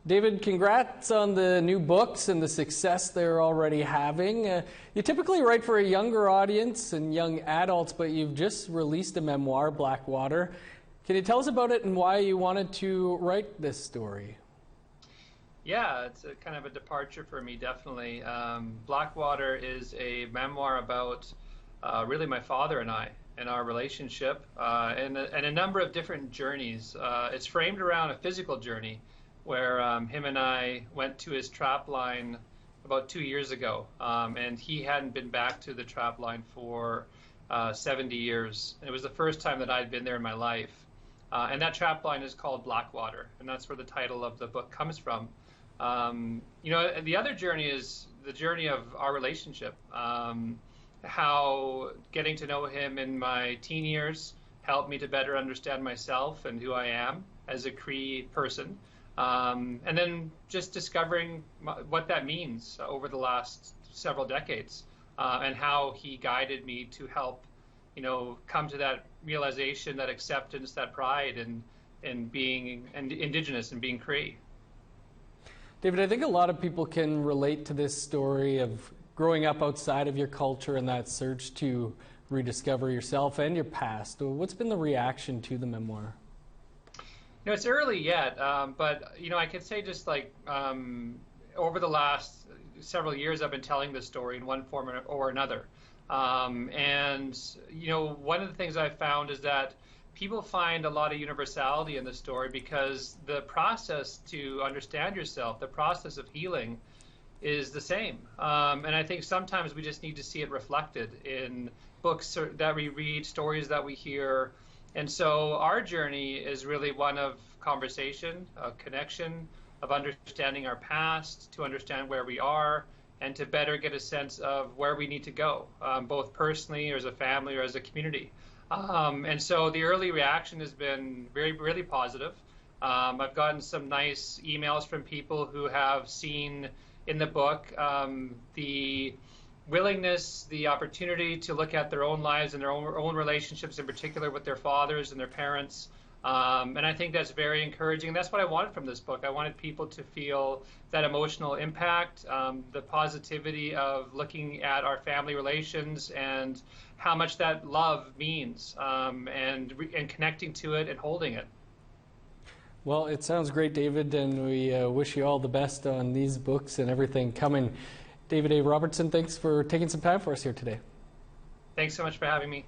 David, congrats on the new books and the success they're already having. You typically write for a younger audience and young adults, but you've just released a memoir, Blackwater. Can you tell us about it and why you wanted to write this story? Yeah, it's a kind of a departure for me, definitely. Blackwater is a memoir about really my father and I and our relationship and a number of different journeys. It's framed around a physical journey where him and I went to his trap line about 2 years ago, and he hadn't been back to the trap line for 70 years. And it was the first time that I'd been there in my life. And that trap line is called Blackwater, and that's where the title of the book comes from. The other journey is the journey of our relationship, how getting to know him in my teen years helped me to better understand myself and who I am as a Cree person. And then just discovering what that means over the last several decades, and how he guided me to help, come to that realization, that acceptance, that pride in being Indigenous and being Cree. David, I think a lot of people can relate to this story of growing up outside of your culture and that search to rediscover yourself and your past. What's been the reaction to the memoir? It's early yet, but I could say just like over the last several years, I've been telling this story in one form or another. And one of the things I've found is that people find a lot of universality in the story because the process to understand yourself, the process of healing, is the same. And I think sometimes we just need to see it reflected in books that we read, stories that we hear. And so our journey is really one of conversation, of connection, of understanding our past, to understand where we are, and to better get a sense of where we need to go, both personally or as a family or as a community. And so the early reaction has been really positive. I've gotten some nice emails from people who have seen in the book the willingness, the opportunity to look at their own lives and their own relationships, in particular with their fathers and their parents. And I think that's very encouraging. That's what I wanted from this book. I wanted people to feel that emotional impact, the positivity of looking at our family relations and how much that love means, and connecting to it and holding it. Well, it sounds great, David, and we wish you all the best on these books and everything coming. David A. Robertson, thanks for taking some time for us here today. Thanks so much for having me.